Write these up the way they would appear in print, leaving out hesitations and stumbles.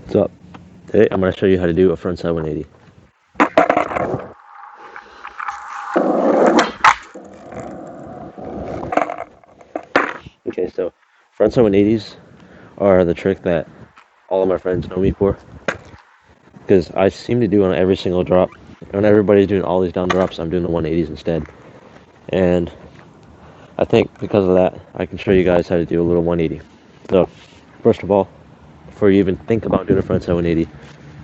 What's up? Today I'm going to show you how to do a frontside 180. Okay, so frontside 180s are the trick that all of my friends know me for, because I seem to do on every single drop. When everybody's doing all these down drops, I'm doing the 180s instead. And I think because of that, I can show you guys how to do a little 180. So, first of all, before you even think about doing a frontside 180,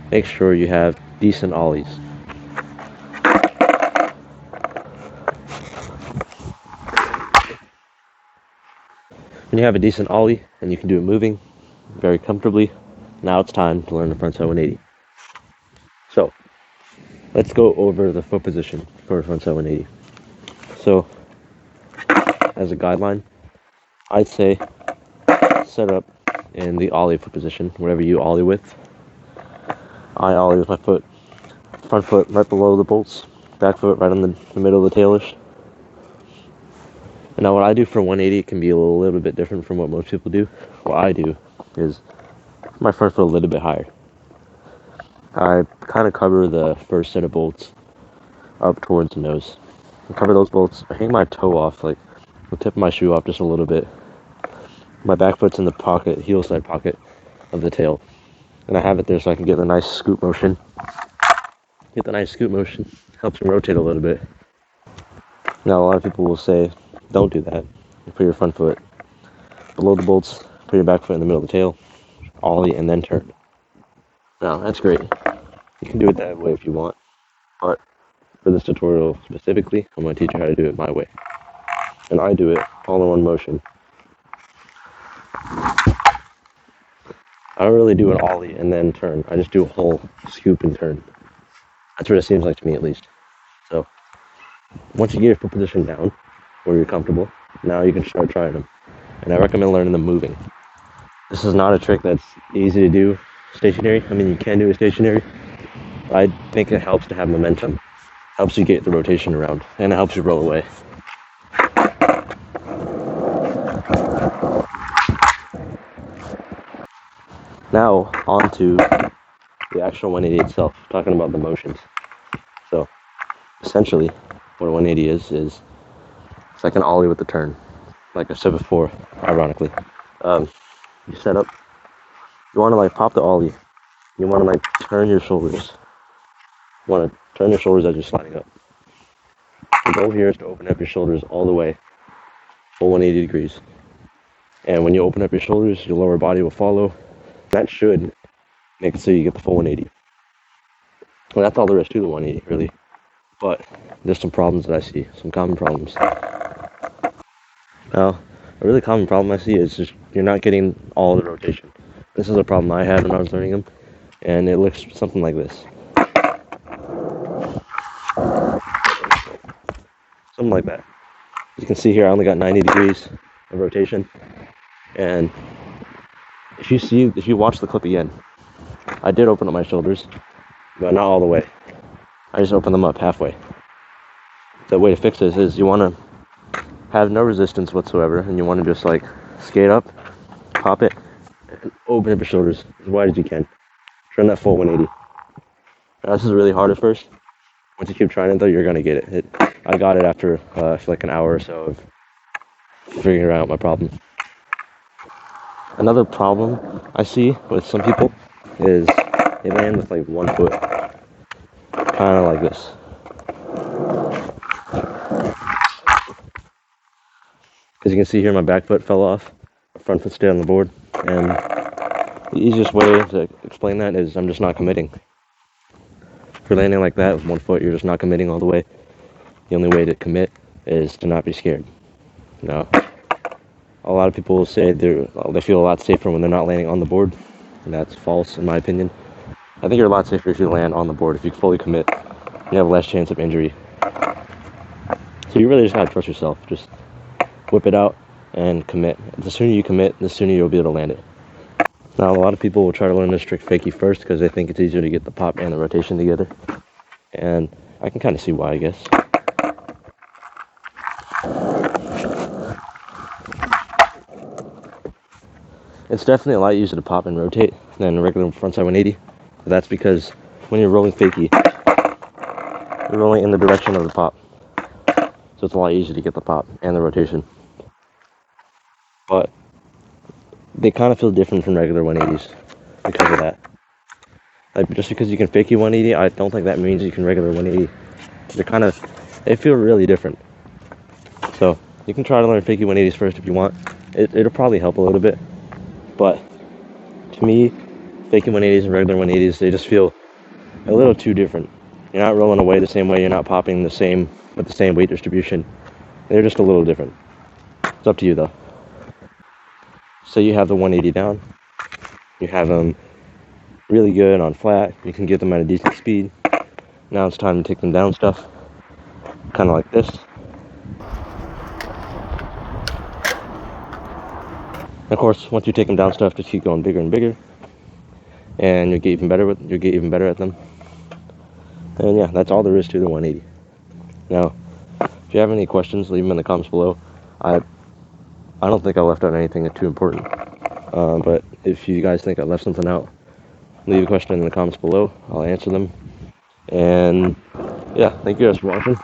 make sure you have decent ollies. When you have a decent ollie and you can do it moving very comfortably, now it's time to learn the frontside 180. So, let's go over the foot position for a frontside 180. So, as a guideline, I'd say set up in the ollie foot position, whatever you ollie with. I ollie with my foot, front foot right below the bolts, back foot right in the middle of the tailish. And now what I do for 180 can be a little bit different from what most people do. What I do is my front foot a little bit higher. I kind of cover the first set of bolts up towards the nose. I cover those bolts. I hang my toe off, like the tip of my shoe off just a little bit. My back foot's in the pocket, heel side pocket of the tail. And I have it there so I can get the nice scoop motion. Helps me rotate a little bit. Now a lot of people will say, don't do that. You put your front foot below the bolts, put your back foot in the middle of the tail, ollie, and then turn. Now, that's great. You can do it that way if you want, but for this tutorial specifically, I'm going to teach you how to do it my way. And I do it all in one motion. I don't really do an ollie and then turn. I just do a whole scoop and turn. That's what it seems like to me, at least. So, once you get your foot position down, where you're comfortable, now you can start trying them. And I recommend learning them moving. This is not a trick that's easy to do stationary. I mean, you can do it stationary. I think it helps to have momentum. Helps you get the rotation around, and it helps you roll away. Now, on to the actual 180 itself, talking about the motions. So, essentially, what a 180 is it's like an ollie with the turn, like I said before, ironically. You set up, you want to like pop the ollie, you want to like turn your shoulders. You want to turn your shoulders as you're sliding up. The goal here is to open up your shoulders all the way, full 180 degrees. And when you open up your shoulders, your lower body will follow. That should make it so you get the full 180. Well, that's all there is to the 180, really. But there's some problems that I see, some common problems. Now, a really common problem I see is just you're not getting all the rotation. This is a problem I had when I was learning them, and it looks something like this. Something like that. You can see here I only got 90 degrees of rotation, and if you watch the clip again, I did open up my shoulders, but not all the way. I just opened them up halfway. The way to fix this is you want to have no resistance whatsoever, and you want to just like skate up, pop it, and open up your shoulders as wide as you can. Turn that full 180. Now, this is really hard at first. Once you keep trying it though, you're going to get it. I got it after like an hour or so of figuring out my problem. Another problem I see with some people is they land with like one foot, kind of like this. As you can see here, my back foot fell off, my front foot stayed on the board, and the easiest way to explain that is I'm just not committing. If you're landing like that with one foot, you're just not committing all the way. The only way to commit is to not be scared. Now, a lot of people will say they feel a lot safer when they're not landing on the board, and that's false in my opinion. I think you're a lot safer if you land on the board. If you fully commit, you have less chance of injury. So you really just gotta trust yourself. Just whip it out and commit. The sooner you commit, the sooner you'll be able to land it. Now, a lot of people will try to learn this trick Fakie first because they think it's easier to get the pop and the rotation together. And I can kind of see why, I guess. It's definitely a lot easier to pop and rotate than a regular frontside 180. But that's because when you're rolling fakie, you're rolling in the direction of the pop. So it's a lot easier to get the pop and the rotation. But they kind of feel different from regular 180s because of that. Like, just because you can fakie 180, I don't think that means you can regular 180. They feel really different. So you can try to learn fakie 180s first if you want. It'll probably help a little bit. But to me, fakie 180s and regular 180s, they just feel a little too different. You're not rolling away the same way. You're not popping the same with the same weight distribution. They're just a little different. It's up to you though. So you have the 180 down. You have them really good on flat. You can get them at a decent speed. Now it's time to take them down stuff. Kind of like this. Of course, once you take them down stuff, just keep going bigger and bigger, and you'll get even better at them. And yeah, that's all there is to the 180. Now, if you have any questions, leave them in the comments below. I don't think I left out anything too important, but if you guys think I left something out, leave a question in the comments below. I'll answer them. And yeah, thank you guys for watching.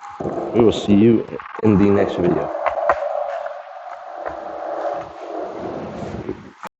We will see you in the next video.